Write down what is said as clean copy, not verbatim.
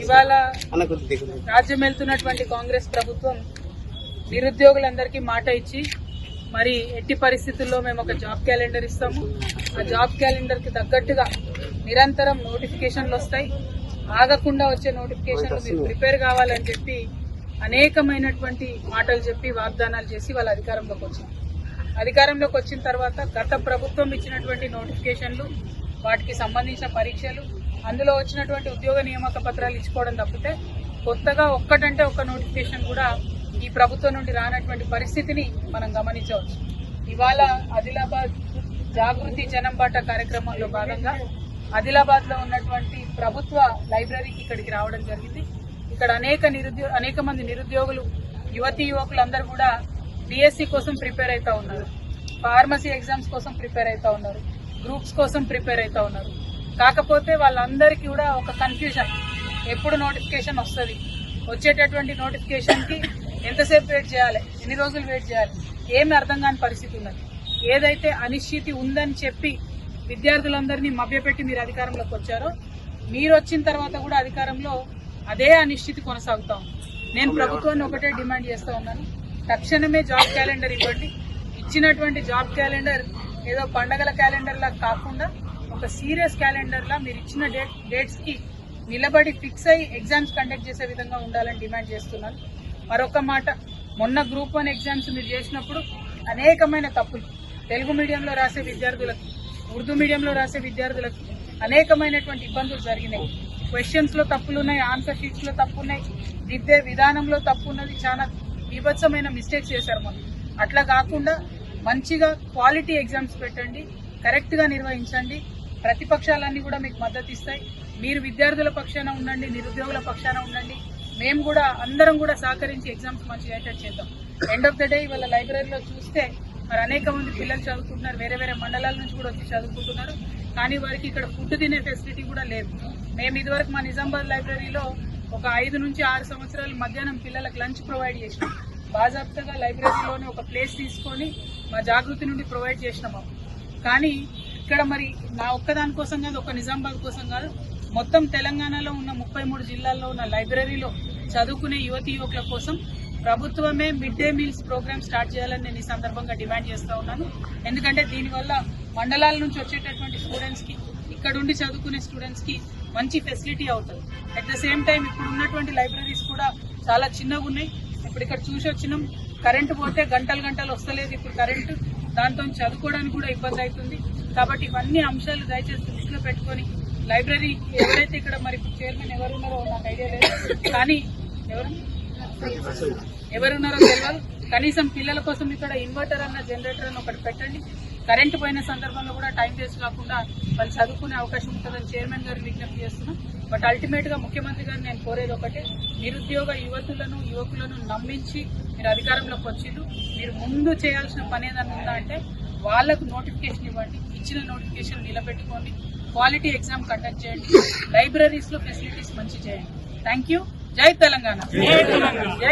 ఇవాళ రాజ్యం వెళ్తున్నటువంటి కాంగ్రెస్ ప్రభుత్వం నిరుద్యోగులందరికీ మాట ఇచ్చి మరి ఎట్టి పరిస్థితుల్లో మేము ఒక జాబ్ క్యాలెండర్ ఇస్తాము. ఆ జాబ్ క్యాలెండర్ కి తగ్గట్టుగా నిరంతరం నోటిఫికేషన్లు వస్తాయి. ఆగకుండా వచ్చే నోటిఫికేషన్లు మీరు ప్రిపేర్ కావాలని చెప్పి అనేకమైనటువంటి మాటలు చెప్పి వాగ్దానాలు చేసి వాళ్ళ అధికారంలోకి వచ్చింది. అధికారంలోకి వచ్చిన తర్వాత గత ప్రభుత్వం ఇచ్చినటువంటి నోటిఫికేషన్లు, వాటికి సంబంధించిన పరీక్షలు, అందులో వచ్చినటువంటి ఉద్యోగ నియామక పత్రాలు ఇచ్చుకోవడం తప్పితే కొత్తగా ఒక్కటంటే ఒక్క నోటిఫికేషన్ కూడా ఈ ప్రభుత్వం నుండి రానటువంటి పరిస్థితిని మనం గమనించవచ్చు. ఇవాళ ఆదిలాబాద్ జాగృతి జనంబాట కార్యక్రమంలో భాగంగా ఆదిలాబాద్ లో ఉన్నటువంటి ప్రభుత్వ లైబ్రరీకి ఇక్కడికి రావడం జరిగింది. ఇక్కడ అనేక మంది నిరుద్యోగులు, యువతీ యువకులందరూ కూడా డిఎస్సి కోసం ప్రిపేర్ అవుతా ఉన్నారు, ఫార్మసీ ఎగ్జామ్స్ కోసం ప్రిపేర్ అవుతా ఉన్నారు, గ్రూప్స్ కోసం ప్రిపేర్ అవుతా ఉన్నారు. కాకపోతే వాళ్ళందరికీ కూడా ఒక కన్ఫ్యూజన్, ఎప్పుడు నోటిఫికేషన్ వస్తుంది, వచ్చేటటువంటి నోటిఫికేషన్ కి ఎంతసేపు వెయిట్ చేయాలి, ఎన్ని రోజులు వెయిట్ చేయాలి, ఏమి అర్థం కాని పరిస్థితి ఉన్నది. ఏదైతే అనిశ్చితి ఉందని చెప్పి విద్యార్థులందరినీ మభ్యపెట్టి మీరు అధికారంలోకి వచ్చారో, మీరు వచ్చిన తర్వాత కూడా అధికారంలో అదే అనిశ్చితి కొనసాగుతా ఉంది. నేను ప్రభుత్వాన్ని ఒకటే డిమాండ్ చేస్తా ఉన్నాను, తక్షణమే జాబ్ క్యాలెండర్ ఇవ్వండి. ఇచ్చినటువంటి జాబ్ క్యాలెండర్ ఏదో పండగల క్యాలెండర్ లా కాకుండా ఒక సీరియస్ క్యాలెండర్ లా మీరు ఇచ్చిన డేట్స్ కి నిలబడి ఫిక్స్ అయ్యి ఎగ్జామ్స్ కండక్ట్ చేసే విధంగా ఉండాలని డిమాండ్ చేస్తున్నాను. మరొక మాట, మొన్న గ్రూప్ 1 ఎగ్జామ్స్ మీరు చేసినప్పుడు అనేకమైన తప్పులు, తెలుగు మీడియంలో రాసే విద్యార్థులకు, ఉర్దూ మీడియంలో రాసే విద్యార్థులకు అనేకమైనటువంటి ఇబ్బందులు జరిగినాయి. క్వశ్చన్స్ లో తప్పులున్నాయి, ఆన్సర్ షీట్స్ లో తప్పున్నాయి, దిద్దే విధానంలో తప్పు ఉన్నది, చాలా విభత్సమైన మిస్టేక్స్ చేశారు. మనం అట్లా కాకుండా మంచిగా క్వాలిటీ ఎగ్జామ్స్ పెట్టండి, కరెక్ట్ గా నిర్వహించండి. ప్రతిపక్షాలన్నీ కూడా మీకు మద్దతు ఇస్తాయి. మీరు విద్యార్థుల పక్షాన ఉండండి, నిరుద్యోగుల పక్షాన ఉండండి. మేము కూడా అందరం కూడా సహకరించి ఎగ్జామ్స్ మంచిగా అటెండ్ చేద్దాం. ఎండ్ ఆఫ్ ద డే ఇవాళ లైబ్రరీలో చూస్తే మరి అనేక మంది పిల్లలు చదువుకుంటున్నారు, వేరే వేరే మండలాల నుంచి కూడా వచ్చి చదువుకుంటున్నారు. కానీ వారికి ఇక్కడ ఫుడ్ తినే ఫెసిలిటీ కూడా లేదు. మేము ఇదివరకు మా నిజామాబాద్ లైబ్రరీలో ఒక 5 నుంచి 6 సంవత్సరాలు మధ్యాహ్నం పిల్లలకు లంచ్ ప్రొవైడ్ చేసినాం. బాజాప్తగా లైబ్రరీలోనే ఒక ప్లేస్ తీసుకొని మా జాగృతి నుండి ప్రొవైడ్ చేసినాము. కానీ ఇక్కడ మరి నా ఒక్కదాని కోసం కాదు, ఒక నిజామాబాద్ కోసం కాదు, మొత్తం తెలంగాణలో ఉన్న 33 జిల్లాల్లో ఉన్న లైబ్రరీలో చదువుకునే యువతీ యువకుల కోసం ప్రభుత్వమే mid day meals programme start చేయాలని నేను ఈ సందర్భంగా డిమాండ్ చేస్తా ఉన్నాను. ఎందుకంటే దీనివల్ల మండలాల నుంచి వచ్చేటటువంటి స్టూడెంట్స్ కి, ఇక్కడ ఉండి చదువుకునే స్టూడెంట్స్ కి మంచి ఫెసిలిటీ అవుతుంది. అట్ ద సేమ్ టైం ఇప్పుడు ఉన్నటువంటి లైబ్రరీస్ కూడా చాలా చిన్నగా ఉన్నాయి. ఇప్పుడు ఇక్కడ చూసి వచ్చినాం, కరెంటు పోతే గంటలు వస్తలేదు ఇప్పుడు కరెంటు, దాంతో చదువుకోవడానికి కూడా ఇబ్బంది అవుతుంది. కాబట్టి ఇవన్నీ అంశాలు దయచేసి దృష్టిలో పెట్టుకొని లైబ్రరీ ఎవరైతే ఇక్కడ మరి చైర్మన్ ఎవరున్నారో నాకు ఐడియా లేదు, కానీ ఎవరున్నారో తెలియదు. కనీసం పిల్లల కోసం ఇక్కడ ఇన్వర్టర్ అన్న, జనరేటర్ అన్న ఒకటి పెట్టండి. కరెంటు పోయిన సందర్భంలో కూడా టైం వేస్ట్ కాకుండా వాళ్ళు చదువుకునే అవకాశం ఉంటుందని చైర్మన్ గారు విజ్ఞప్తి చేస్తున్నాం. బట్ అల్టిమేట్ గా ముఖ్యమంత్రి గారు నేను కోరేది ఒకటే, నిరుద్యోగ యువకులను నమ్మించి మీరు అధికారంలోకి వచ్చిండ్రు. మీరు ముందు చేయాల్సిన పని ఏదన్నా ఉందా అంటే వాళ్లకు నోటిఫికేషన్ ఇవ్వండి, ఇచ్చిన నోటిఫికేషన్ నిలబెట్టుకోండి, క్వాలిటీ ఎగ్జామ్ కండక్ట్ చేయండి, లైబ్రరీస్ లో ఫెసిలిటీస్ మంచి చేయండి. Thank you. జై తెలంగాణ.